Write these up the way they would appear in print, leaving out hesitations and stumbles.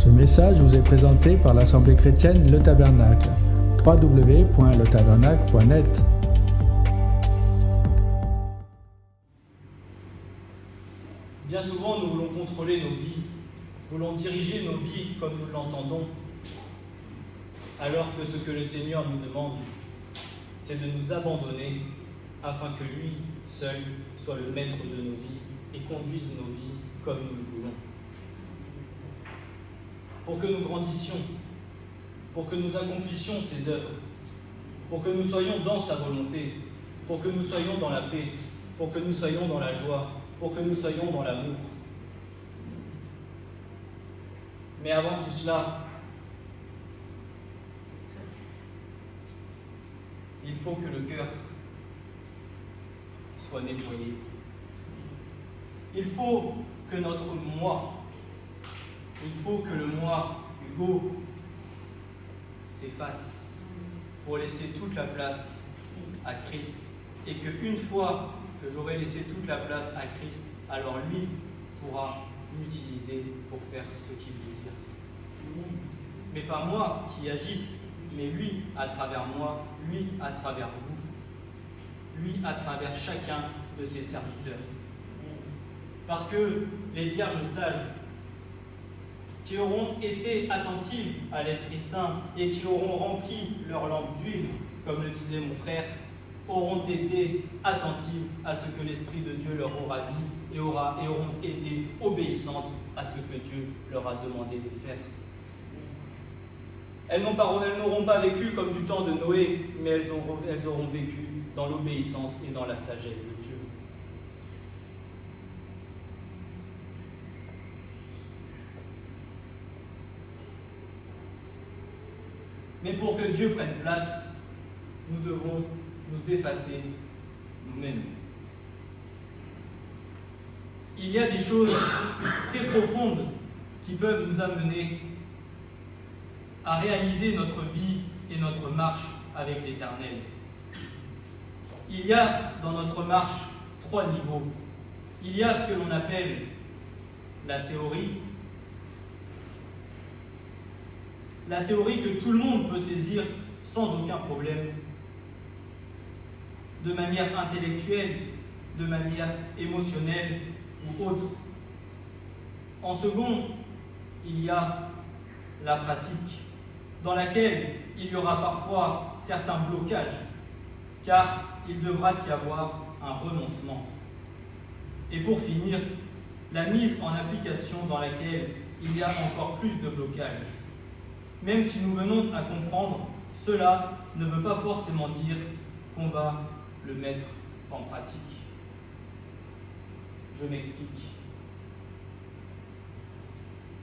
Ce message vous est présenté par l'Assemblée chrétienne Le Tabernacle. www.letabernacle.net. Bien souvent, nous voulons contrôler nos vies, voulons diriger nos vies comme nous l'entendons, alors que ce que le Seigneur nous demande, c'est de nous abandonner afin que lui seul soit le maître de nos vies et conduise nos vies comme nous le voulons. Pour que nous grandissions, pour que nous accomplissions ses œuvres, pour que nous soyons dans sa volonté, pour que nous soyons dans la paix, pour que nous soyons dans la joie, pour que nous soyons dans l'amour. Mais avant tout cela, il faut que le cœur soit nettoyé. Il faut que notre moi, il faut que le moi, Hugo, s'efface pour laisser toute la place à Christ. Et qu'une fois que j'aurai laissé toute la place à Christ, alors lui pourra m'utiliser pour faire ce qu'il désire. Mais pas moi qui agisse, mais lui à travers moi, lui à travers vous, lui à travers chacun de ses serviteurs. Parce que les vierges sages, qui auront été attentives à l'Esprit Saint et qui auront rempli leur lampe d'huile, comme le disait mon frère, auront été attentives à ce que l'Esprit de Dieu leur aura dit et auront été obéissantes à ce que Dieu leur a demandé de faire. Elles n'auront pas vécu comme du temps de Noé, mais elles auront vécu dans l'obéissance et dans la sagesse de Dieu. Mais pour que Dieu prenne place, nous devons nous effacer nous-mêmes. Il y a des choses très profondes qui peuvent nous amener à réaliser notre vie et notre marche avec l'Éternel. Il y a dans notre marche 3 niveaux. Il y a ce que l'on appelle la théorie. La théorie que tout le monde peut saisir sans aucun problème, de manière intellectuelle, de manière émotionnelle ou autre. En second, il y a la pratique, dans laquelle il y aura parfois certains blocages, car il devra y avoir un renoncement. Et pour finir, la mise en application dans laquelle il y a encore plus de blocages. Même si nous venons à comprendre, cela ne veut pas forcément dire qu'on va le mettre en pratique. Je m'explique.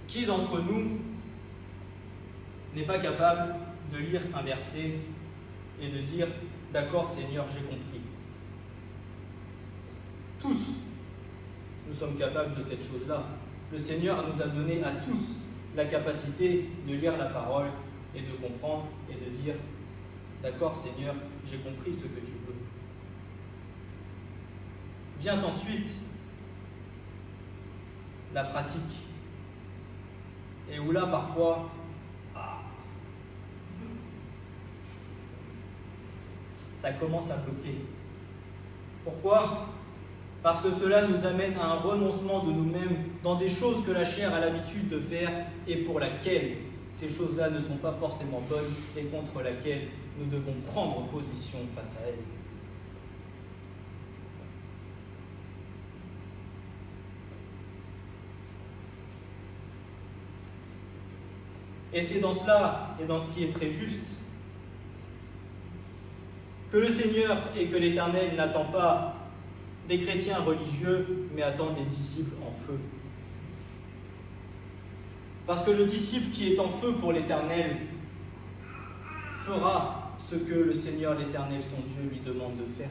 Qui d'entre nous n'est pas capable de lire un verset et de dire « D'accord Seigneur, j'ai compris ». Tous, nous sommes capables de cette chose-là. Le Seigneur nous a donné à tous la capacité de lire la parole et de comprendre et de dire « D'accord Seigneur, j'ai compris ce que tu veux ». Vient ensuite la pratique. Et où là, parfois, ça commence à bloquer. Pourquoi ? Parce que cela nous amène à un renoncement de nous-mêmes dans des choses que la chair a l'habitude de faire et pour laquelle ces choses-là ne sont pas forcément bonnes et contre laquelle nous devons prendre position face à elles. Et c'est dans cela et dans ce qui est très juste que le Seigneur et que l'Éternel n'attend pas des chrétiens religieux, mais attend des disciples en feu. Parce que le disciple qui est en feu pour l'Éternel fera ce que le Seigneur, l'Éternel, son Dieu, lui demande de faire.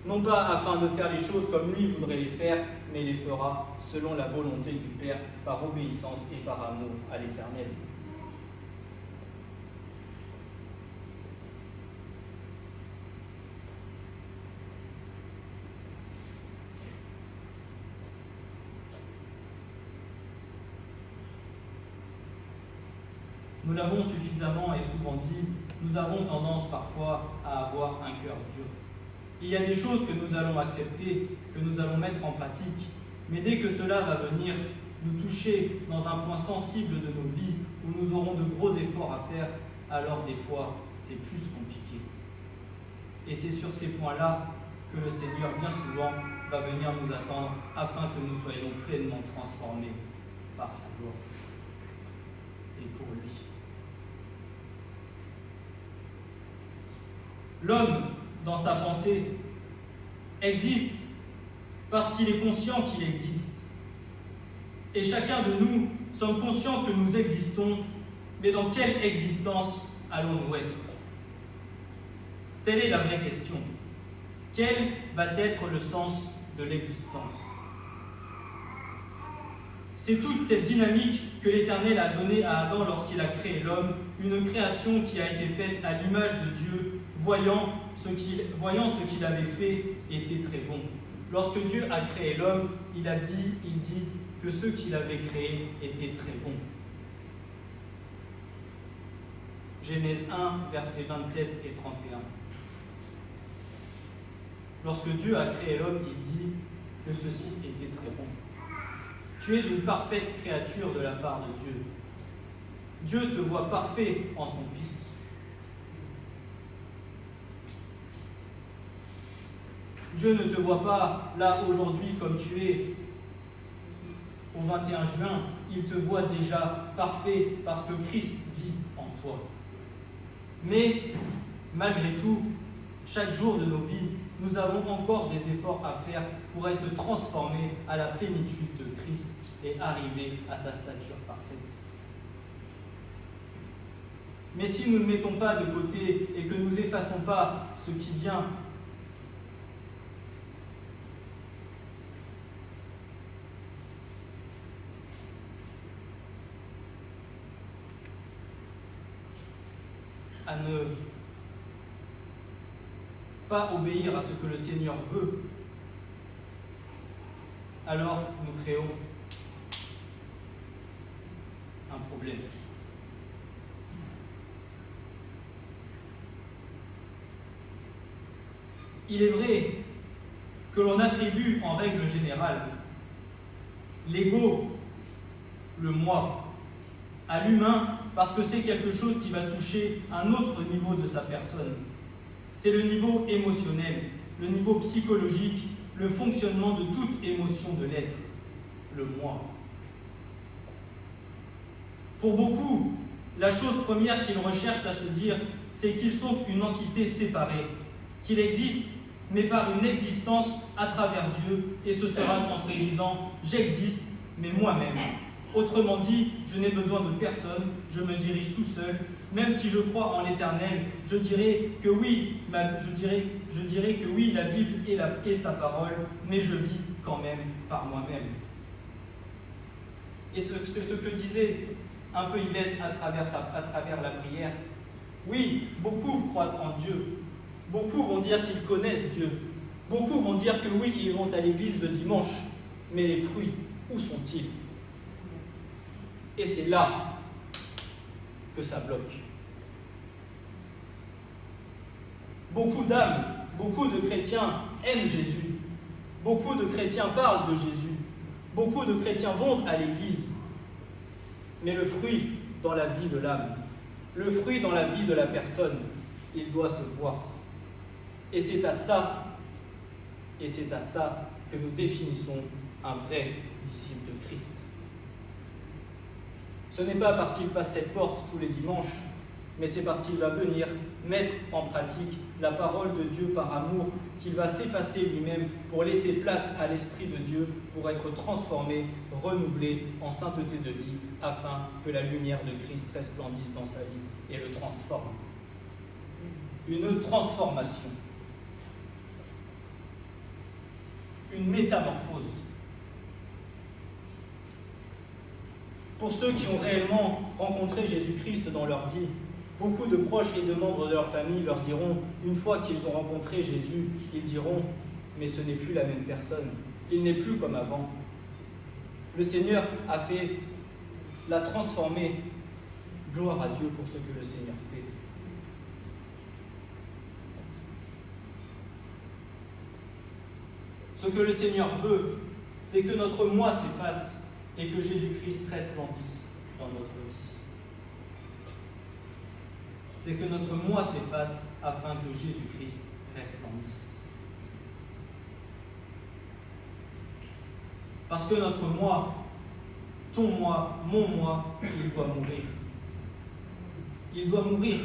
Non pas afin de faire les choses comme lui voudrait les faire, mais les fera selon la volonté du Père, par obéissance et par amour à l'Éternel. nous l'avons suffisamment et souvent dit, nous avons tendance parfois à avoir un cœur dur. Il y a des choses que nous allons accepter, que nous allons mettre en pratique, mais dès que cela va venir nous toucher dans un point sensible de nos vies, où nous aurons de gros efforts à faire, alors des fois, c'est plus compliqué. Et c'est sur ces points-là que le Seigneur, bien souvent, va venir nous attendre afin que nous soyons pleinement transformés par sa gloire et pour lui. L'homme, dans sa pensée, existe parce qu'il est conscient qu'il existe. Et chacun de nous sommes conscients que nous existons, mais dans quelle existence allons-nous être? Telle est la vraie question. Quel va être le sens de l'existence? C'est toute cette dynamique que l'Éternel a donnée à Adam lorsqu'il a créé l'homme, une création qui a été faite à l'image de Dieu, voyant ce qu'il avait fait était très bon. Lorsque Dieu a créé l'homme, il dit que ce qu'il avait créé était très bon. Genèse 1, versets 27 et 31. Lorsque Dieu a créé l'homme, il dit que ceci était très bon. Tu es une parfaite créature de la part de Dieu. Dieu te voit parfait en son Fils. Dieu ne te voit pas là aujourd'hui comme tu es au 21 juin. Il te voit déjà parfait parce que Christ vit en toi. Mais malgré tout, chaque jour de nos vies, nous avons encore des efforts à faire pour être transformés à la plénitude de Christ et arriver à sa stature parfaite. Mais si nous ne mettons pas de côté et que nous n'effaçons pas ce qui vient, à ne pas obéir à ce que le Seigneur veut, alors nous créons un problème. Il est vrai que l'on attribue en règle générale l'ego, le moi, à l'humain parce que c'est quelque chose qui va toucher un autre niveau de sa personne. C'est le niveau émotionnel, le niveau psychologique, le fonctionnement de toute émotion de l'être, le moi. Pour beaucoup, la chose première qu'ils recherchent à se dire, c'est qu'ils sont une entité séparée, qu'il existe, mais par une existence à travers Dieu, et ce sera en se disant « j'existe, mais moi-même ». Autrement dit, je n'ai besoin de personne, je me dirige tout seul. Même si je crois en l'Éternel, je dirais que oui, que oui, la Bible est sa parole, mais je vis quand même par moi-même. Et c'est ce que disait un peu Yvette à travers la prière. Oui, beaucoup croient en Dieu. Beaucoup vont dire qu'ils connaissent Dieu. Beaucoup vont dire que oui, ils vont à l'église le dimanche. Mais les fruits, où sont-ils? Et c'est là que ça bloque. Beaucoup d'âmes, beaucoup de chrétiens aiment Jésus. Beaucoup de chrétiens parlent de Jésus. Beaucoup de chrétiens vont à l'église. Mais le fruit dans la vie de l'âme, le fruit dans la vie de la personne, il doit se voir. Et c'est à ça que nous définissons un vrai disciple de Christ. Ce n'est pas parce qu'il passe cette porte tous les dimanches, mais c'est parce qu'il va venir mettre en pratique la parole de Dieu par amour, qu'il va s'effacer lui-même pour laisser place à l'Esprit de Dieu, pour être transformé, renouvelé en sainteté de vie, afin que la lumière de Christ resplendisse dans sa vie et le transforme. Une transformation. Une métamorphose. Pour ceux qui ont réellement rencontré Jésus-Christ dans leur vie, beaucoup de proches et de membres de leur famille leur diront, une fois qu'ils ont rencontré Jésus, ils diront, mais ce n'est plus la même personne, il n'est plus comme avant. Le Seigneur l'a transformé Gloire à Dieu pour ce que le Seigneur fait. Ce que le Seigneur veut, c'est que notre moi s'efface et que Jésus-Christ resplendisse dans notre vie. C'est que notre moi s'efface afin que Jésus-Christ resplendisse. Parce que notre moi, ton moi, mon moi, il doit mourir. Il doit mourir.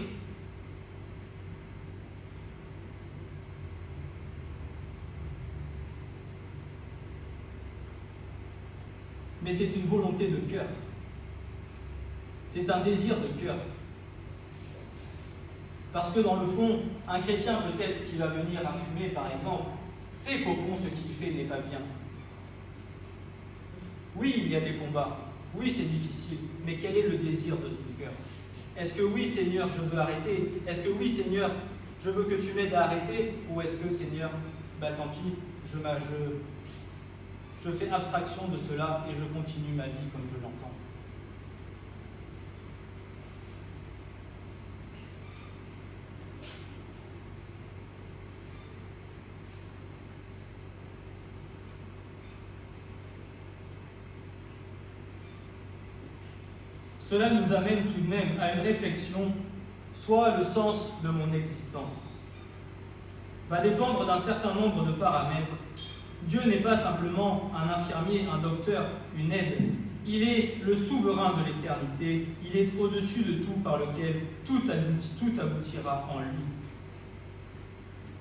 Mais c'est une volonté de cœur. C'est un désir de cœur. Parce que dans le fond, un chrétien peut-être qui va venir à fumer, par exemple, sait qu'au fond, ce qu'il fait n'est pas bien. Oui, il y a des combats. Oui, c'est difficile. Mais quel est le désir de son cœur? Est-ce que oui, Seigneur, je veux arrêter? Est-ce que oui, Seigneur, je veux que tu m'aides à arrêter? Ou est-ce que, Seigneur, tant pis, je fais abstraction de cela et je continue ma vie comme je l'entends? Cela nous amène tout de même à une réflexion, soit le sens de mon existence va dépendre d'un certain nombre de paramètres. Dieu n'est pas simplement un infirmier, un docteur, une aide. Il est le souverain de l'éternité. Il est au-dessus de tout par lequel tout aboutira en lui.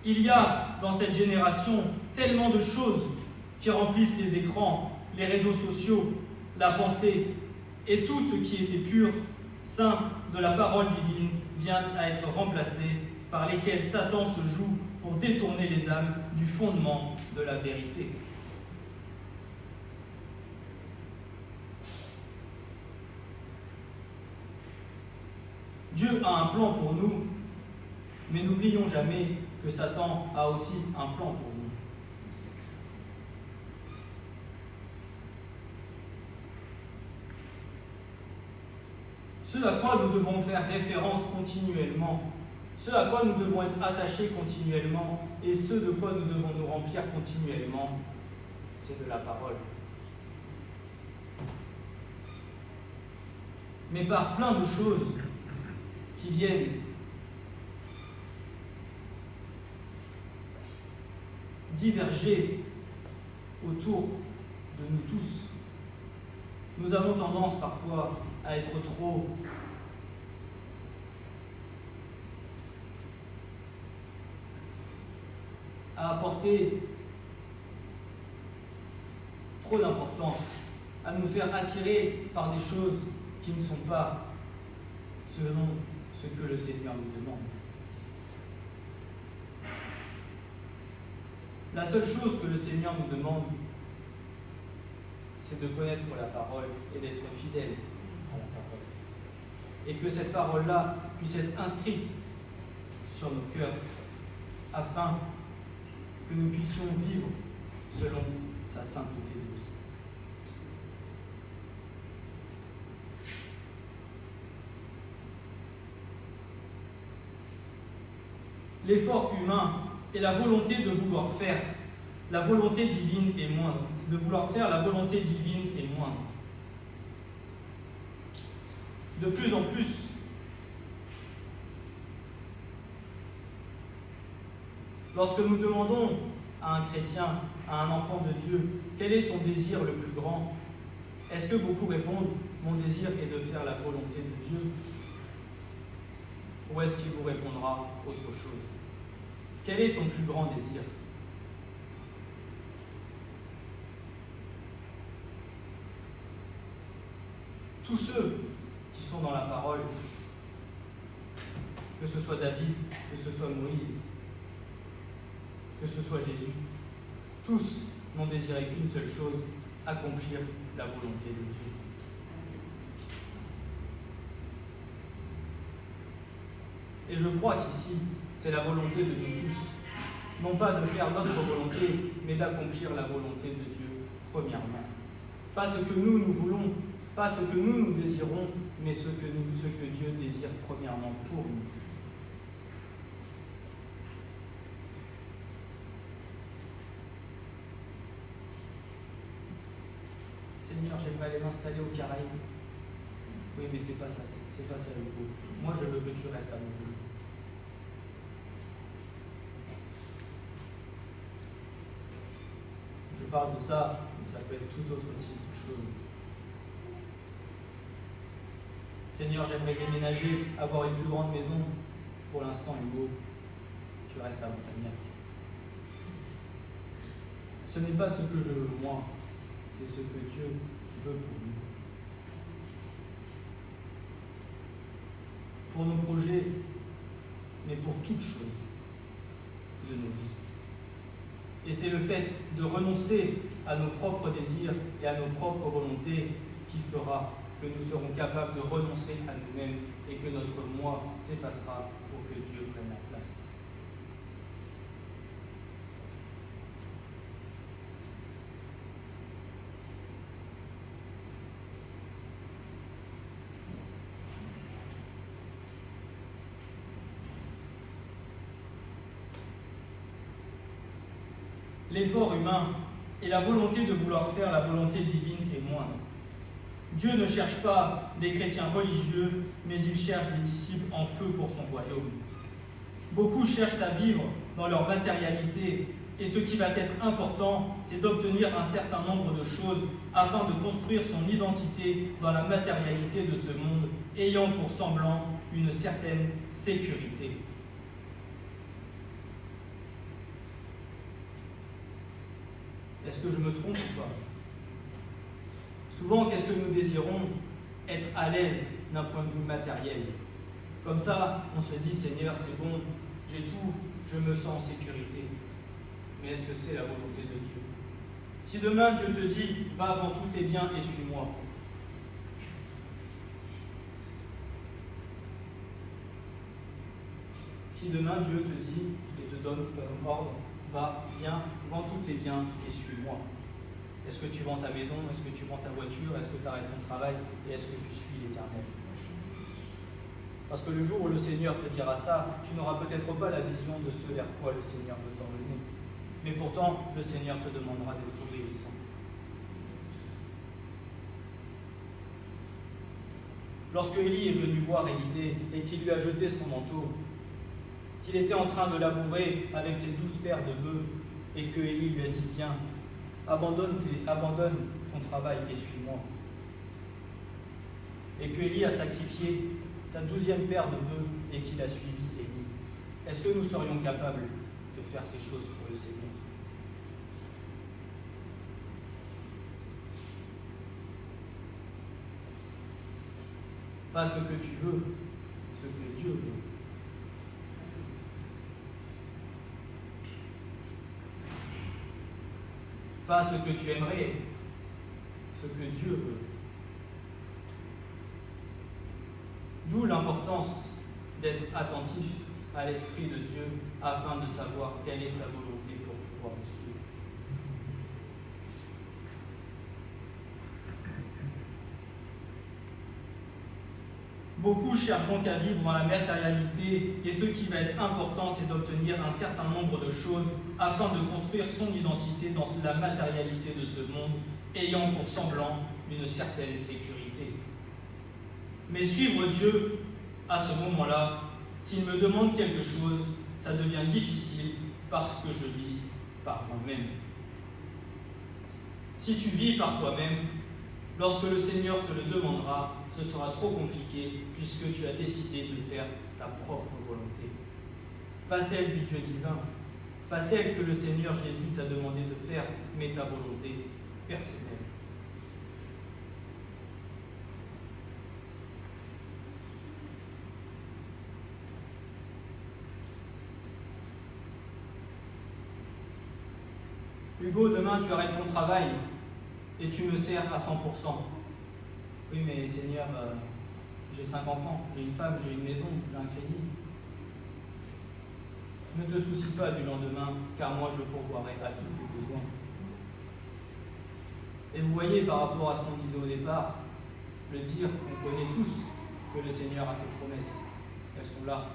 Il y a dans cette génération tellement de choses qui remplissent les écrans, les réseaux sociaux, la pensée, et tout ce qui était pur, saint de la parole divine vient à être remplacé par lesquels Satan se joue pour détourner les âmes du fondement de la vérité. Dieu a un plan pour nous, mais n'oublions jamais que Satan a aussi un plan pour nous. Ce à quoi nous devons faire référence continuellement, ce à quoi nous devons être attachés continuellement et ce de quoi nous devons nous remplir continuellement, c'est de la parole. Mais par plein de choses qui viennent diverger autour de nous tous, nous avons tendance parfois à être trop à apporter trop d'importance, à nous faire attirer par des choses qui ne sont pas selon ce que le Seigneur nous demande. La seule chose que le Seigneur nous demande, c'est de connaître la parole et d'être fidèle à la parole. Et que cette parole-là puisse être inscrite sur nos cœurs, afin que nous puissions vivre selon sa sainteté de vie. L'effort humain et la volonté de vouloir faire la volonté divine est moindre. De vouloir faire la volonté divine est moindre. De plus en plus, lorsque nous demandons à un chrétien, à un enfant de Dieu, quel est ton désir le plus grand? Est-ce que beaucoup répondent, mon désir est de faire la volonté de Dieu? Ou est-ce qu'il vous répondra autre chose? Quel est ton plus grand désir? Tous ceux qui sont dans la parole, que ce soit David, que ce soit Moïse, que ce soit Jésus, tous n'ont désiré qu'une seule chose, accomplir la volonté de Dieu. Et je crois qu'ici, c'est la volonté de nous tous, non pas de faire notre volonté, mais d'accomplir la volonté de Dieu, premièrement. Pas ce que nous voulons, Pas ce que nous désirons, mais ce que Dieu désire premièrement pour nous. Seigneur, j'aimerais aller m'installer aux Caraïbes. Oui, mais c'est pas ça, c'est pas ça le coup. Moi, je veux que tu restes à mon pays. Je parle de ça, mais ça peut être tout autre type de chose. Seigneur, j'aimerais déménager, avoir une plus grande maison. Pour l'instant, Hugo, tu restes à Montagnac. Ce n'est pas ce que je veux moi, c'est ce que Dieu veut pour nous. Pour nos projets, mais pour toutes choses de nos vies. Et c'est le fait de renoncer à nos propres désirs et à nos propres volontés qui fera que nous serons capables de renoncer à nous-mêmes et que notre moi s'effacera pour que Dieu prenne la place. L'effort humain et la volonté de vouloir faire la volonté divine est moindre. Dieu ne cherche pas des chrétiens religieux, mais il cherche des disciples en feu pour son royaume. Beaucoup cherchent à vivre dans leur matérialité, et ce qui va être important, c'est d'obtenir un certain nombre de choses afin de construire son identité dans la matérialité de ce monde, ayant pour semblant une certaine sécurité. Est-ce que je me trompe ou pas? Souvent, qu'est-ce que nous désirons? Être à l'aise d'un point de vue matériel. Comme ça, on se dit, Seigneur, c'est bon, j'ai tout, je me sens en sécurité. Mais est-ce que c'est la volonté de Dieu? Si demain Dieu te dit, va avant tous tes biens et suis-moi. Si demain Dieu te dit et te donne comme ordre, va, viens, vends tous tes biens et suis-moi. Est-ce que tu vends ta maison? Est-ce que tu vends ta voiture? Est-ce que tu arrêtes ton travail? Et est-ce que tu suis l'Éternel? Parce que le jour où le Seigneur te dira ça, tu n'auras peut-être pas la vision de ce vers quoi le Seigneur veut t'emmener. Mais pourtant, le Seigneur te demandera d'être obéissant. Lorsque Élie est venu voir Élisée et qu'il lui a jeté son manteau, qu'il était en train de labourer avec ses 12 paires de bœufs, et que Élie lui a dit, viens, abandonne ton travail et suis-moi. Et que Élie a sacrifié sa 12e paire de bœufs et qu'il a suivi Élie. Est-ce que nous serions capables de faire ces choses pour le Seigneur? Pas ce que tu veux, ce que Dieu veut. Pas ce que tu aimerais, ce que Dieu veut. D'où l'importance d'être attentif à l'Esprit de Dieu afin de savoir quelle est sa volonté pour pouvoir le suivre. Beaucoup cherchent donc à vivre dans la matérialité et ce qui va être important, c'est d'obtenir un certain nombre de choses afin de construire son identité dans la matérialité de ce monde, ayant pour semblant une certaine sécurité. Mais suivre Dieu, à ce moment-là, s'il me demande quelque chose, ça devient difficile parce que je vis par moi-même. Si tu vis par toi-même, lorsque le Seigneur te le demandera, ce sera trop compliqué puisque tu as décidé de faire ta propre volonté. Pas celle du Dieu divin, pas celle que le Seigneur Jésus t'a demandé de faire, mais ta volonté personnelle. Hugo, demain tu arrêtes ton travail et tu me sers à 100%. Oui, mais Seigneur, j'ai 5 enfants, j'ai une femme, j'ai une maison, j'ai un crédit. Ne te soucie pas du lendemain, car moi je pourvoirai à tous tes besoins. Et vous voyez, par rapport à ce qu'on disait au départ, le dire, on connaît tous que le Seigneur a ses promesses. Elles sont là.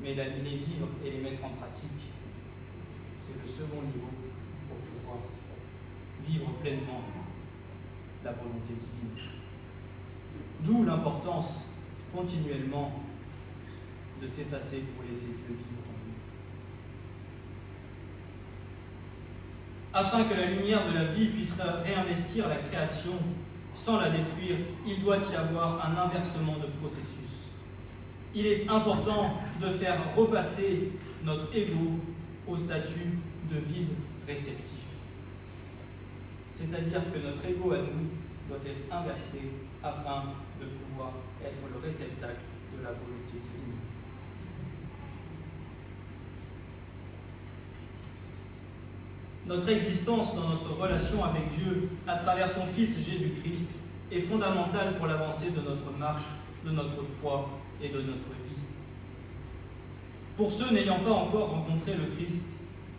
Mais les vivre et les mettre en pratique, c'est le second niveau pour pouvoir vivre pleinement la volonté divine. D'où l'importance continuellement de s'effacer pour laisser Dieu vivre en nous. Afin que la lumière de la vie puisse réinvestir la création sans la détruire, il doit y avoir un inversement de processus. Il est important de faire repasser notre ego au statut de vide réceptif. C'est-à-dire que notre ego à nous doit être inversé afin de pouvoir être le réceptacle de la volonté divine. Notre existence dans notre relation avec Dieu à travers son Fils Jésus-Christ est fondamentale pour l'avancée de notre marche, de notre foi et de notre vie. Pour ceux n'ayant pas encore rencontré le Christ,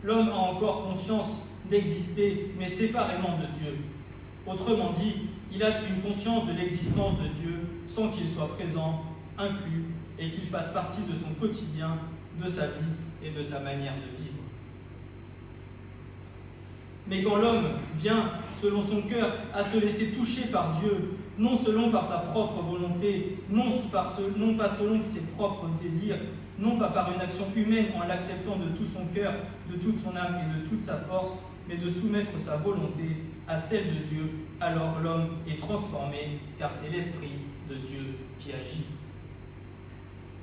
l'homme a encore conscience d'exister, mais séparément de Dieu. Autrement dit, il a une conscience de l'existence de Dieu sans qu'il soit présent, inclus, et qu'il fasse partie de son quotidien, de sa vie et de sa manière de vivre. Mais quand l'homme vient, selon son cœur, à se laisser toucher par Dieu, non selon par sa propre volonté, non pas selon ses propres désirs, non pas par une action humaine en l'acceptant de tout son cœur, de toute son âme et de toute sa force, mais de soumettre sa volonté à celle de Dieu, alors l'homme est transformé, car c'est l'Esprit de Dieu qui agit.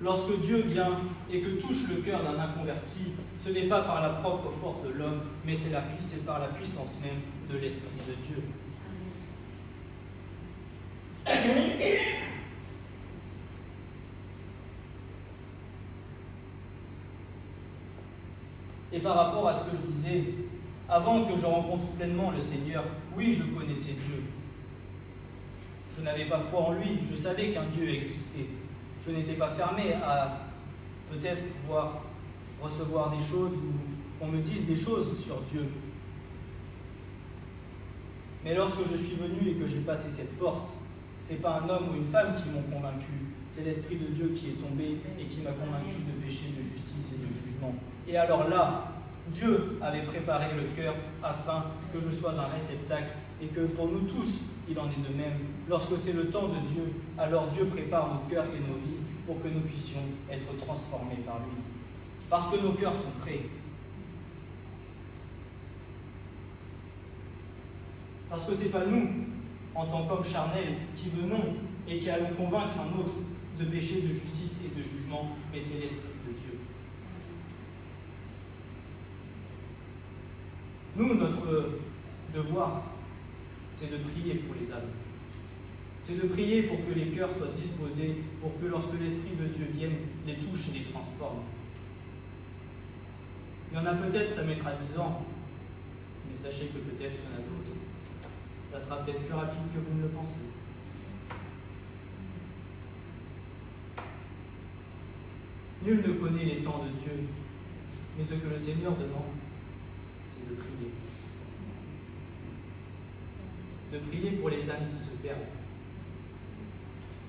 Lorsque Dieu vient et que touche le cœur d'un inconverti, ce n'est pas par la propre force de l'homme, mais c'est par la puissance même de l'Esprit de Dieu. Et par rapport à ce que je disais, avant que je rencontre pleinement le Seigneur, oui, je connaissais Dieu. Je n'avais pas foi en lui, je savais qu'un Dieu existait. Je n'étais pas fermé à peut-être pouvoir recevoir des choses ou qu'on me dise des choses sur Dieu. Mais lorsque je suis venu et que j'ai passé cette porte, ce n'est pas un homme ou une femme qui m'ont convaincu, c'est l'Esprit de Dieu qui est tombé et qui m'a convaincu de péché, de justice et de jugement. Et alors là, Dieu avait préparé le cœur afin que je sois un réceptacle et que pour nous tous, il en est de même. Lorsque c'est le temps de Dieu, alors Dieu prépare nos cœurs et nos vies pour que nous puissions être transformés par lui. Parce que nos cœurs sont prêts. Parce que ce n'est pas nous, en tant qu'hommes charnels, qui venons et qui allons convaincre un autre de péché, de justice et de jugement, mais c'est l'Esprit de Dieu. Nous, notre devoir, c'est de prier pour les âmes. C'est de prier pour que les cœurs soient disposés, pour que lorsque l'Esprit de Dieu vienne, les touche et les transforme. Il y en a peut-être, ça mettra 10 ans, mais sachez que peut-être il y en a d'autres. Ça sera peut-être plus rapide que vous ne le pensez. Nul ne connaît les temps de Dieu, mais ce que le Seigneur demande, c'est de prier. De prier pour les âmes qui se perdent.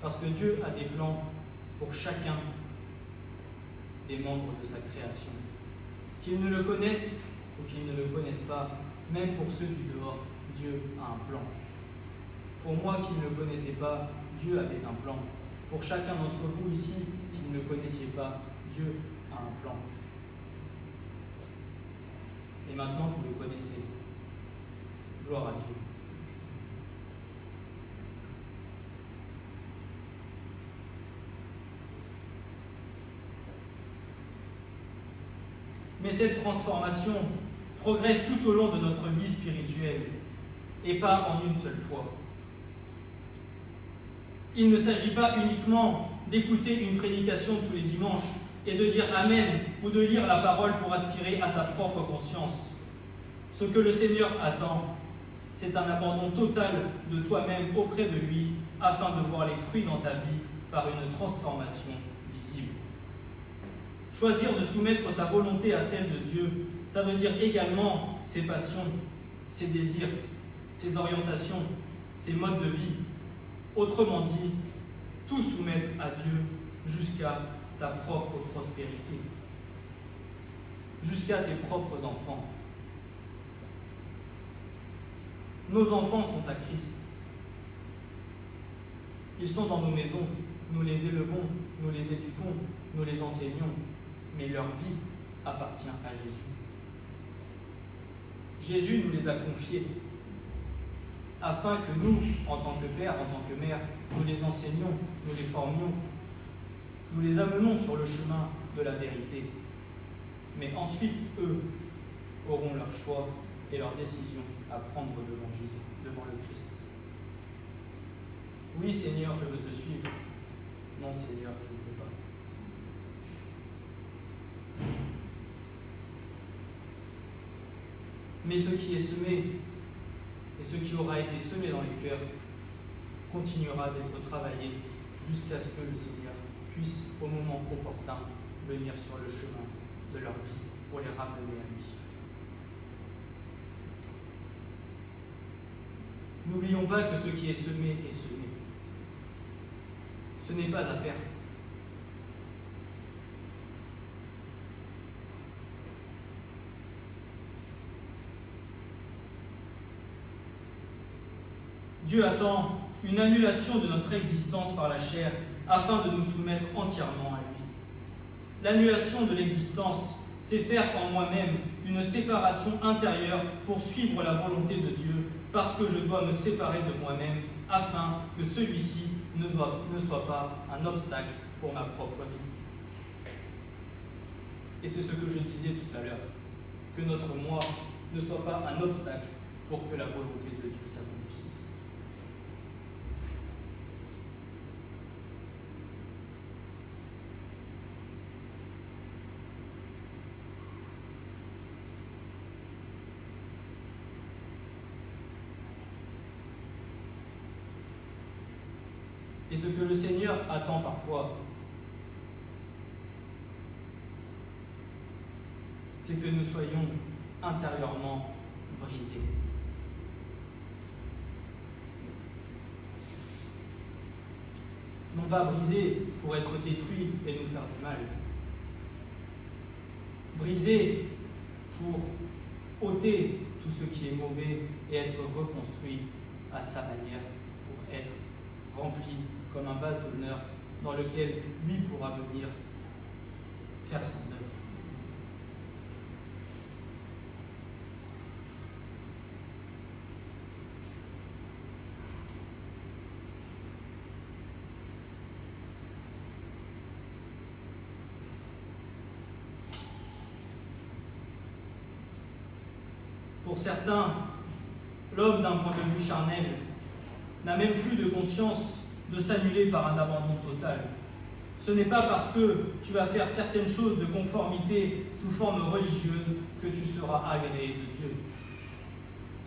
Parce que Dieu a des plans pour chacun des membres de sa création. Qu'ils ne le connaissent ou qu'ils ne le connaissent pas, même pour ceux du dehors, Dieu a un plan. Pour moi qui ne le connaissais pas, Dieu avait un plan. Pour chacun d'entre vous ici qui ne le connaissiez pas, Dieu a un plan. Et maintenant vous le connaissez. Gloire à Dieu. Mais cette transformation progresse tout au long de notre vie spirituelle et pas en une seule fois. Il ne s'agit pas uniquement d'écouter une prédication tous les dimanches et de dire Amen ou de lire la parole pour aspirer à sa propre conscience. Ce que le Seigneur attend, c'est un abandon total de toi-même auprès de lui afin de voir les fruits dans ta vie par une transformation visible. Choisir de soumettre sa volonté à celle de Dieu, ça veut dire également ses passions, ses désirs, ses orientations, ses modes de vie. Autrement dit, tout soumettre à Dieu jusqu'à ta propre prospérité, jusqu'à tes propres enfants. Nos enfants sont à Christ. Ils sont dans nos maisons, nous les élevons, nous les éduquons, nous les enseignons, mais leur vie appartient à Jésus. Jésus nous les a confiés afin que nous, en tant que père, en tant que mère, nous les enseignions, nous les formions, nous les amenons sur le chemin de la vérité. Mais ensuite, eux auront leur choix et leur décision à prendre devant Jésus, devant le Christ. Oui, Seigneur, je veux te suivre. Non, Seigneur, je ne peux pas. Mais ce qui est semé et ce qui aura été semé dans les cœurs continuera d'être travaillé jusqu'à ce que le Seigneur puisse, au moment opportun, venir sur le chemin de leur vie pour les ramener à lui. N'oublions pas que ce qui est semé est semé. Ce n'est pas à perte. Dieu attend une annulation de notre existence par la chair afin de nous soumettre entièrement à lui. L'annulation de l'existence, c'est faire en moi-même une séparation intérieure pour suivre la volonté de Dieu, parce que je dois me séparer de moi-même afin que celui-ci ne soit pas un obstacle pour ma propre vie. Et c'est ce que je disais tout à l'heure, que notre moi ne soit pas un obstacle pour que la volonté de Dieu s'accomplisse. Et ce que le Seigneur attend parfois, c'est que nous soyons intérieurement brisés. Non pas brisés pour être détruits et nous faire du mal. Brisés pour ôter tout ce qui est mauvais et être reconstruit à sa manière, pour être rempli comme un vase d'honneur dans lequel lui pourra venir faire son œuvre. Pour certains, l'homme d'un point de vue charnel n'a même plus de conscience de s'annuler par un abandon total. Ce n'est pas parce que tu vas faire certaines choses de conformité sous forme religieuse que tu seras agréé de Dieu.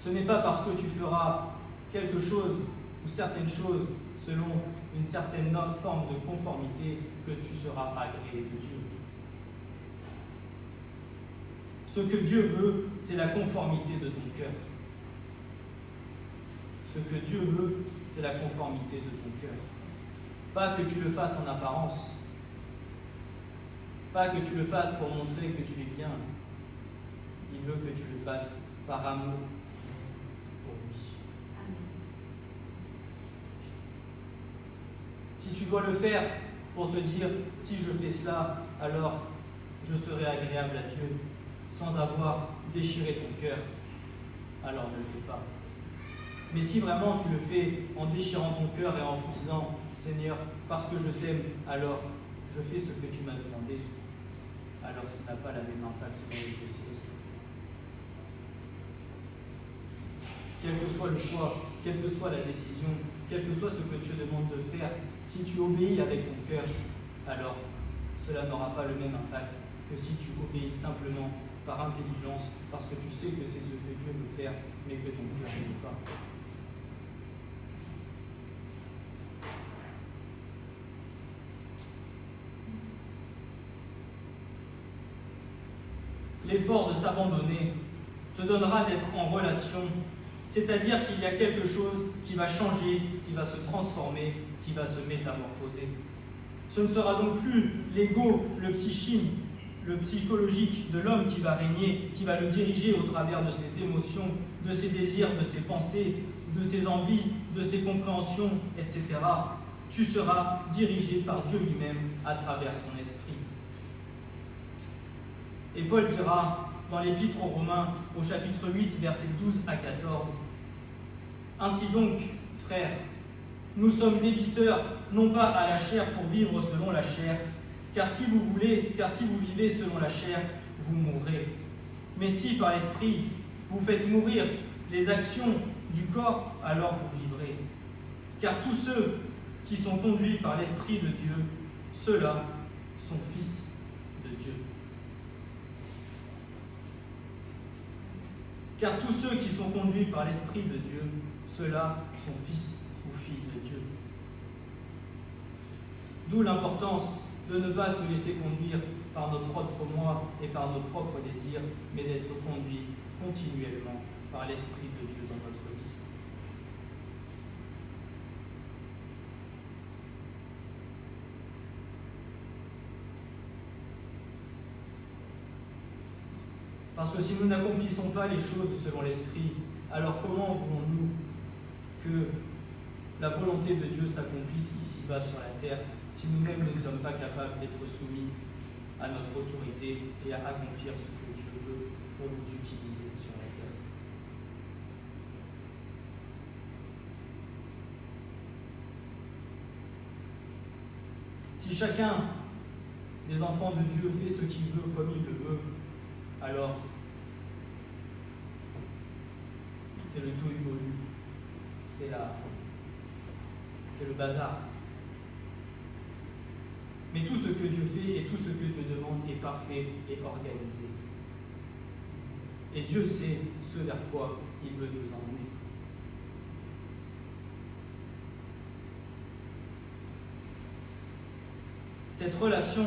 Ce n'est pas parce que tu feras quelque chose ou certaines choses selon une certaine forme de conformité que tu seras agréé de Dieu. Ce que Dieu veut, c'est la conformité de ton cœur. Ce que Dieu veut, c'est la conformité de ton cœur. Pas que tu le fasses en apparence. Pas que tu le fasses pour montrer que tu es bien. Il veut que tu le fasses par amour pour lui. Amen. Si tu dois le faire pour te dire, si je fais cela, alors je serai agréable à Dieu, sans avoir déchiré ton cœur, alors ne le fais pas. Mais si vraiment tu le fais en déchirant ton cœur et en disant « Seigneur, parce que je t'aime, alors je fais ce que tu m'as demandé », alors ça n'a pas la même impact dans les lieux célestes. Quel que soit le choix, quelle que soit la décision, quel que soit ce que Dieu demande de faire, si tu obéis avec ton cœur, alors cela n'aura pas le même impact que si tu obéis simplement par intelligence, parce que tu sais que c'est ce que Dieu veut faire, mais que ton cœur ne veut pas. L'effort de s'abandonner te donnera d'être en relation C'est-à-dire qu'il y a quelque chose qui va changer, qui va se transformer, qui va se métamorphoser. Ce ne sera donc plus l'ego, le psychisme, le psychologique de l'homme qui va régner, qui va le diriger au travers de ses émotions, de ses désirs, de ses pensées, de ses envies, de ses compréhensions, etc. Tu seras dirigé par Dieu lui-même à travers son esprit. Et Paul dira dans l'Épître aux Romains, au chapitre 8, versets 12 à 14, « Ainsi donc, frères, nous sommes débiteurs, non pas à la chair pour vivre selon la chair, car si vous vivez selon la chair, vous mourrez. Mais si par l'esprit vous faites mourir les actions du corps, alors vous vivrez. Car tous ceux qui sont conduits par l'Esprit de Dieu, ceux-là sont fils de Dieu. Car tous ceux qui sont conduits par l'Esprit de Dieu, ceux-là sont fils ou filles de Dieu. » D'où l'importance de ne pas se laisser conduire par nos propres moi et par nos propres désirs, mais d'être conduit continuellement par l'Esprit de Dieu dans notre vie. Parce que si nous n'accomplissons pas les choses selon l'Esprit, alors comment voulons-nous que la volonté de Dieu s'accomplisse ici-bas sur la terre si nous-mêmes ne sommes pas capables d'être soumis à notre autorité et à accomplir ce que Dieu veut pour nous utiliser sur la terre? Si chacun des enfants de Dieu fait ce qu'il veut comme il le veut, alors c'est le tout évolue, c'est le bazar. Mais tout ce que Dieu fait et tout ce que Dieu demande est parfait et organisé. Et Dieu sait ce vers quoi il veut nous emmener. Cette relation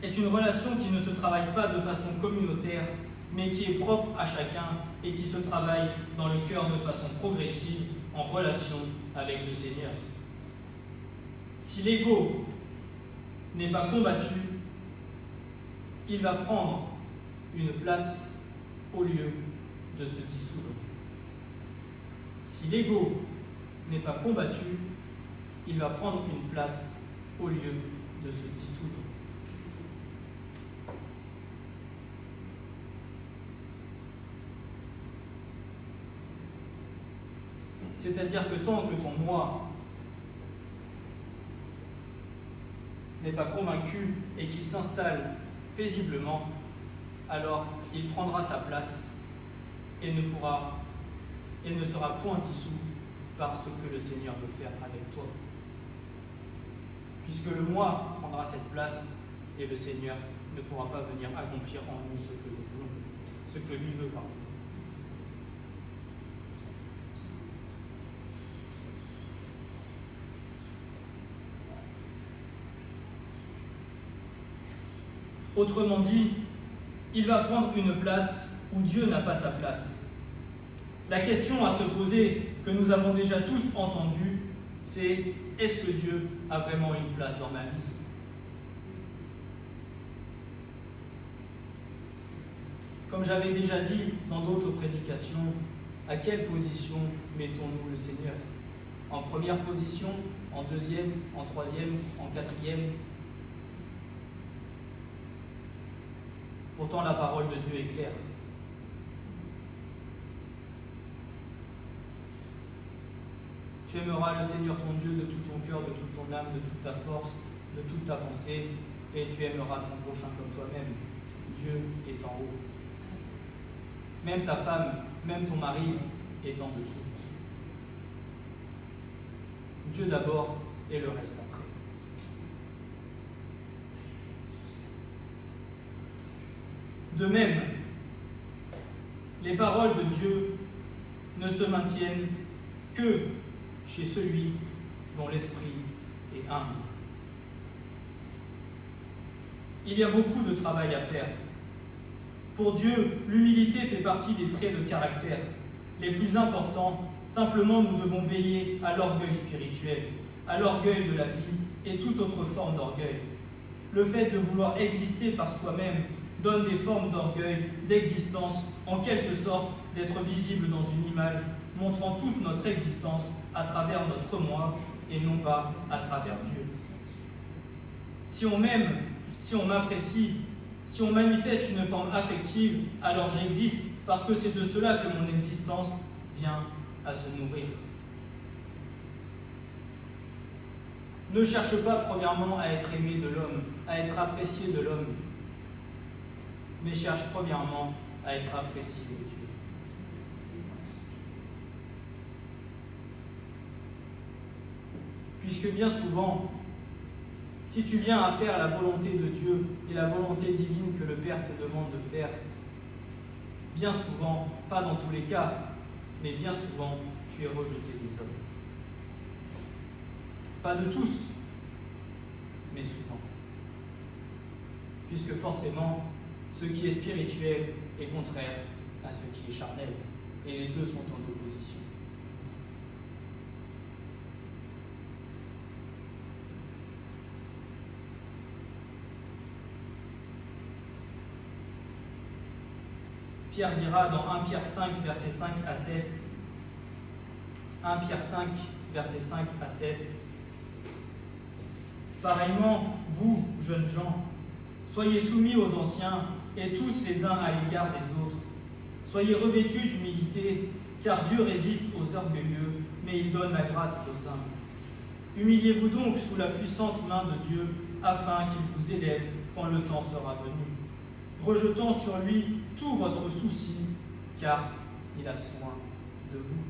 est une relation qui ne se travaille pas de façon communautaire, mais qui est propre à chacun et qui se travaille dans le cœur de façon progressive en relation avec le Seigneur. Si l'ego n'est pas combattu, il va prendre une place au lieu de se dissoudre. Si l'ego n'est pas combattu, il va prendre une place au lieu de se dissoudre. C'est-à-dire que tant que ton moi n'est pas convaincu et qu'il s'installe paisiblement, alors il prendra sa place et ne sera point dissous par ce que le Seigneur veut faire avec toi. Puisque le moi prendra cette place et le Seigneur ne pourra pas venir accomplir en nous ce que nous voulons, ce que lui veut, pardon. Autrement dit, il va prendre une place où Dieu n'a pas sa place. La question à se poser, que nous avons déjà tous entendue, c'est: est-ce que Dieu a vraiment une place dans ma vie? Comme j'avais déjà dit dans d'autres prédications, à quelle position mettons-nous le Seigneur? En première position, en deuxième, en troisième, en quatrième? Pourtant, la parole de Dieu est claire. Tu aimeras le Seigneur ton Dieu de tout ton cœur, de toute ton âme, de toute ta force, de toute ta pensée, et tu aimeras ton prochain comme toi-même. Dieu est en haut. Même ta femme, même ton mari est en dessous. Dieu d'abord et le reste après. De même, les paroles de Dieu ne se maintiennent que chez celui dont l'esprit est humble. Il y a beaucoup de travail à faire. Pour Dieu, l'humilité fait partie des traits de caractère. les plus importants, simplement nous devons veiller à l'orgueil spirituel, à l'orgueil de la vie et toute autre forme d'orgueil. Le fait de vouloir exister par soi-même donne des formes d'orgueil, d'existence, en quelque sorte d'être visible dans une image, montrant toute notre existence à travers notre moi et non pas à travers Dieu. Si on m'aime, si on m'apprécie, si on manifeste une forme affective, alors j'existe parce que c'est de cela que mon existence vient à se nourrir. Ne cherche pas premièrement à être aimé de l'homme, à être apprécié de l'homme, mais cherche premièrement à être apprécié de Dieu. Puisque bien souvent, si tu viens à faire la volonté de Dieu et la volonté divine que le Père te demande de faire, bien souvent, pas dans tous les cas, mais bien souvent, tu es rejeté des hommes. Pas de tous, mais souvent. Puisque forcément, ce qui est spirituel est contraire à ce qui est charnel, et les deux sont en opposition. Pierre dira dans 1 Pierre 5, versets 5 à 7, 1 Pierre 5, versets 5 à 7, pareillement, vous, jeunes gens, soyez soumis aux anciens et tous les uns à l'égard des autres. Soyez revêtus d'humilité, car Dieu résiste aux orgueilleux, mais il donne la grâce aux humbles. Humiliez-vous donc sous la puissante main de Dieu, afin qu'il vous élève quand le temps sera venu. Rejetant sur lui tout votre souci, car il a soin de vous.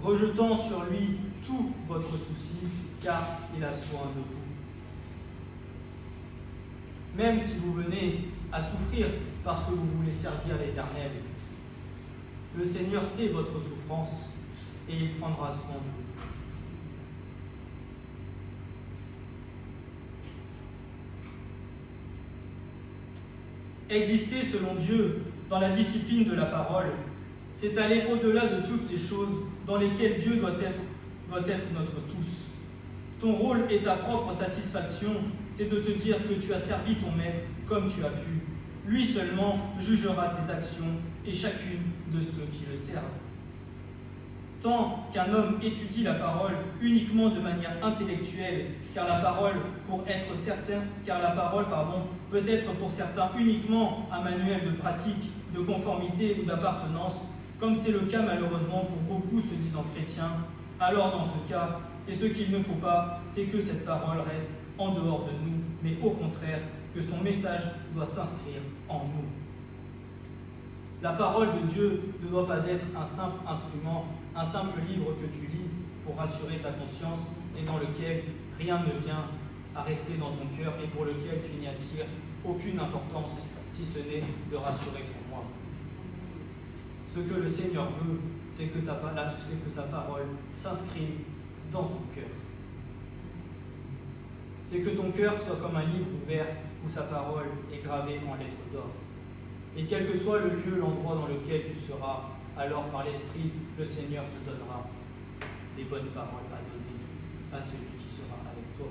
Rejetant sur lui tout votre souci, car il a soin de vous. Même si vous venez à souffrir parce que vous voulez servir l'Éternel, le Seigneur sait votre souffrance et il prendra soin de vous. Exister selon Dieu dans la discipline de la parole, c'est aller au-delà de toutes ces choses dans lesquelles Dieu doit être notre tous. Ton rôle et ta propre satisfaction, c'est de te dire que tu as servi ton maître comme tu as pu. Lui seulement jugera tes actions et chacune de ceux qui le servent. Tant qu'un homme étudie la parole uniquement de manière intellectuelle, car la parole peut être pour certains uniquement un manuel de pratique, de conformité ou d'appartenance, comme c'est le cas malheureusement pour beaucoup se disant chrétiens, alors dans ce cas, et ce qu'il ne faut pas, c'est que cette parole reste en dehors de nous, mais au contraire, que son message doit s'inscrire en nous. La parole de Dieu ne doit pas être un simple instrument, un simple livre que tu lis pour rassurer ta conscience et dans lequel rien ne vient à rester dans ton cœur et pour lequel tu n'y attires aucune importance, si ce n'est de rassurer ton moi. Ce que le Seigneur veut, c'est que sa parole s'inscrive dans ton cœur. C'est que ton cœur soit comme un livre ouvert où sa parole est gravée en lettres d'or. Et quel que soit le lieu, l'endroit dans lequel tu seras, alors par l'Esprit, le Seigneur te donnera les bonnes paroles à donner à celui qui sera avec toi.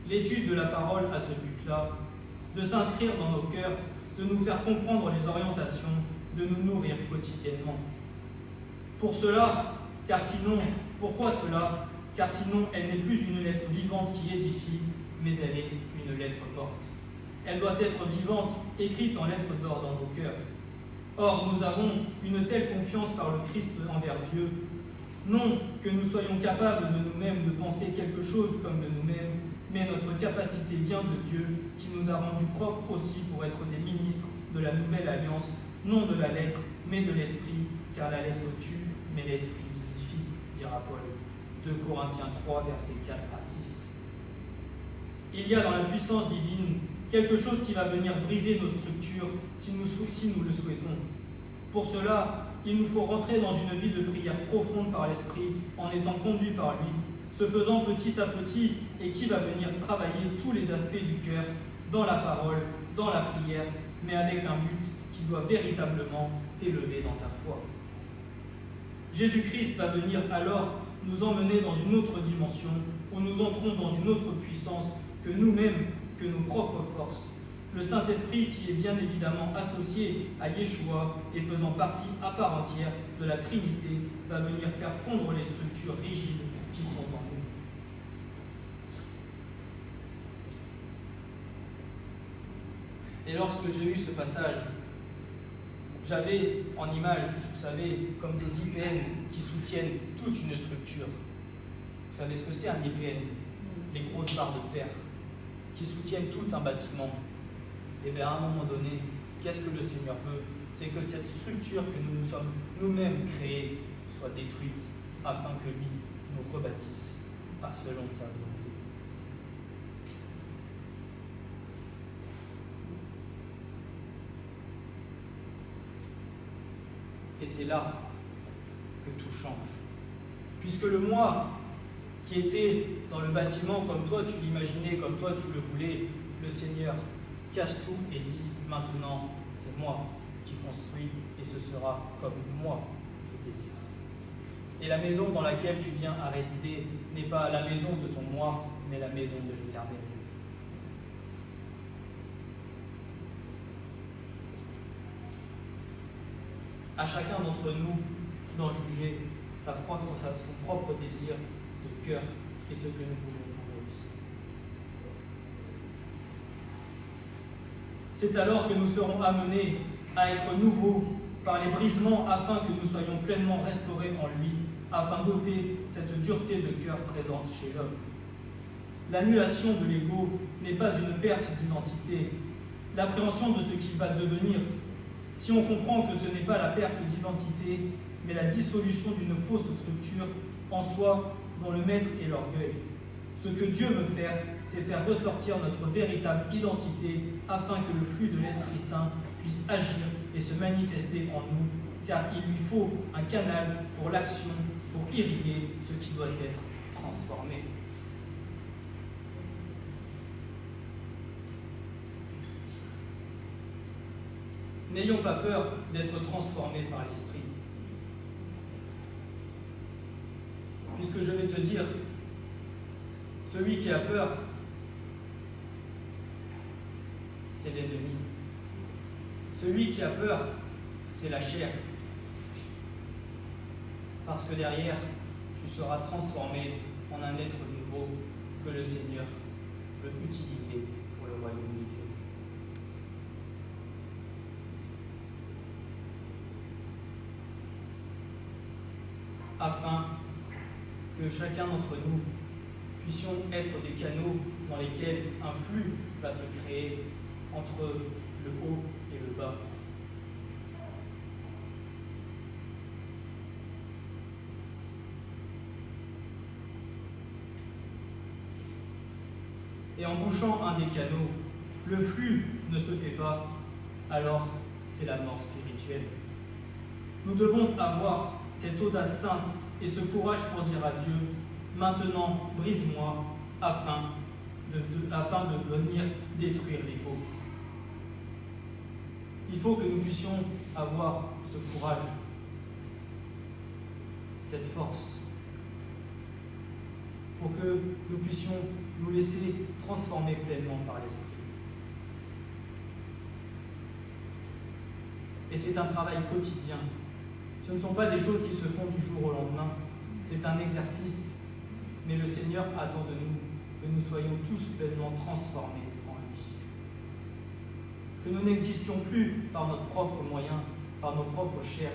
L'étude de la parole a ce but-là, de s'inscrire dans nos cœurs, de nous faire comprendre les orientations, de nous nourrir quotidiennement. Pour cela, car sinon, pourquoi cela? Car sinon, elle n'est plus une lettre vivante qui édifie, mais elle est une lettre morte. Elle doit être vivante, écrite en lettres d'or dans nos cœurs. Or, nous avons une telle confiance par le Christ envers Dieu, non que nous soyons capables de nous-mêmes de penser quelque chose comme de nous-mêmes, mais notre capacité vient de Dieu, qui nous a rendus propres aussi pour être des ministres de la nouvelle alliance, non de la lettre, mais de l'esprit, car la lettre tue, mais l'esprit vivifie, dira Paul. 2 Corinthiens 3, versets 4 à 6. Il y a dans la puissance divine quelque chose qui va venir briser nos structures si nous le souhaitons. Pour cela, il nous faut rentrer dans une vie de prière profonde par l'Esprit en étant conduits par lui, se faisant petit à petit, et qui va venir travailler tous les aspects du cœur, dans la parole, dans la prière, mais avec un but qui doit véritablement t'élever dans ta foi. Jésus-Christ va venir alors nous emmener dans une autre dimension, où nous entrons dans une autre puissance que nous-mêmes, que nos propres forces. Le Saint-Esprit, qui est bien évidemment associé à Yeshua et faisant partie à part entière de la Trinité, va venir faire fondre les structures rigides qui sont en nous. Et lorsque j'ai eu ce passage, j'avais en image, vous savez, comme des IPN qui soutiennent toute une structure. Vous savez ce que c'est un IPN? Les grosses barres de fer qui soutiennent tout un bâtiment. Et bien à un moment donné, qu'est-ce que le Seigneur veut? C'est que cette structure que nous nous sommes nous-mêmes créée soit détruite afin que lui nous rebâtisse pas selon sa volonté. Et c'est là que tout change. Puisque le moi qui était dans le bâtiment comme toi tu l'imaginais, comme toi tu le voulais, le Seigneur cache tout et dit maintenant c'est moi qui construis et ce sera comme moi je désire. Et la maison dans laquelle tu viens à résider n'est pas la maison de ton moi, mais la maison de l'Éternel. À chacun d'entre nous d'en juger son propre désir de cœur et ce que nous voulons pour lui. C'est alors que nous serons amenés à être nouveaux par les brisements afin que nous soyons pleinement restaurés en lui, afin d'ôter cette dureté de cœur présente chez l'homme. L'annulation de l'ego n'est pas une perte d'identité, l'appréhension de ce qu'il va devenir. Si on comprend que ce n'est pas la perte d'identité, mais la dissolution d'une fausse structure en soi dont le maître est l'orgueil. Ce que Dieu veut faire, c'est faire ressortir notre véritable identité afin que le flux de l'Esprit Saint puisse agir et se manifester en nous, car il lui faut un canal pour l'action, pour irriguer ce qui doit être transformé. N'ayons pas peur d'être transformés par l'Esprit. Puisque je vais te dire, celui qui a peur, c'est l'ennemi. Celui qui a peur, c'est la chair. Parce que derrière, tu seras transformé en un être nouveau que le Seigneur veut utiliser pour le royaume de Dieu. Afin que chacun d'entre nous puissions être des canaux dans lesquels un flux va se créer entre le haut et le bas. Et en bouchant un des canaux, le flux ne se fait pas, alors c'est la mort spirituelle. Nous devons avoir cette audace sainte et ce courage pour dire à Dieu, maintenant brise-moi afin de venir détruire l'ego. Il faut que nous puissions avoir ce courage, cette force, pour que nous puissions nous laisser transformer pleinement par l'Esprit. Et c'est un travail quotidien. Ce ne sont pas des choses qui se font du jour au lendemain. C'est un exercice. Mais le Seigneur attend de nous que nous soyons tous pleinement transformés en lui. Que nous n'existions plus par notre propre moyen, par nos propres chairs,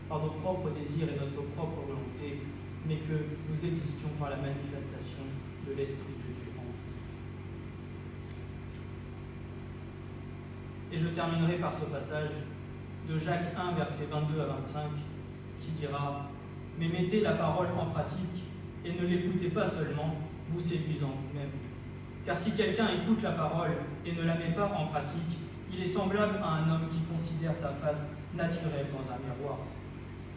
par nos propres désirs et notre propre volonté, mais que nous existions par la manifestation de l'Esprit de Dieu en nous. Et je terminerai par ce passage de Jacques 1, versets 22 à 25, qui dira « Mais mettez la parole en pratique et ne l'écoutez pas seulement, vous séduisant vous-même. Car si quelqu'un écoute la parole et ne la met pas en pratique, il est semblable à un homme qui considère sa face naturelle dans un miroir.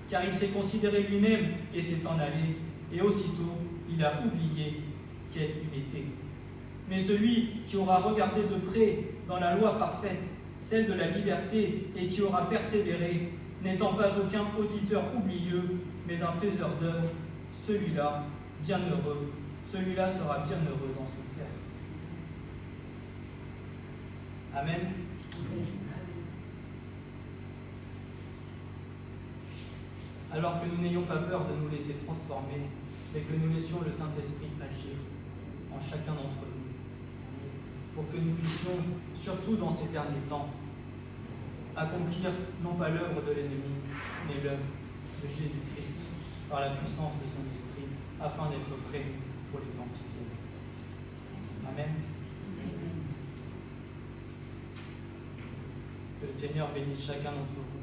Car il s'est considéré lui-même et s'est en allé, et aussitôt il a oublié quel il était. Mais celui qui aura regardé de près dans la loi parfaite, celle de la liberté, et qui aura persévéré, n'étant pas aucun auditeur oublieux, mais un faiseur d'œuvres, celui-là, bienheureux, celui-là sera bienheureux dans son faire. Amen. Alors que nous n'ayons pas peur de nous laisser transformer, mais que nous laissions le Saint-Esprit agir en chacun d'entre nous, pour que nous puissions, surtout dans ces derniers temps, accomplir non pas l'œuvre de l'ennemi, mais l'œuvre de Jésus-Christ, par la puissance de son Esprit, afin d'être prêts pour les temps qui viennent. Amen. Que le Seigneur bénisse chacun d'entre vous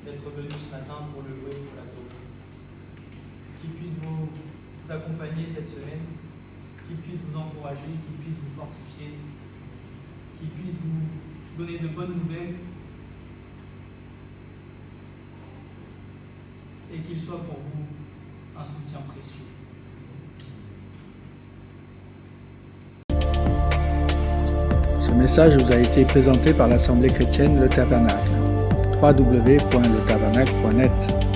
d'être venu ce matin pour le louer, pour l'adorer. Qu'il puisse vous accompagner cette semaine, qu'il puisse vous encourager, qu'il puisse vous fortifier, qu'il puisse vous donner de bonnes nouvelles et qu'il soit pour vous un soutien précieux. Ce message vous a été présenté par l'Assemblée chrétienne Le Tabernacle. www.letabernacle.net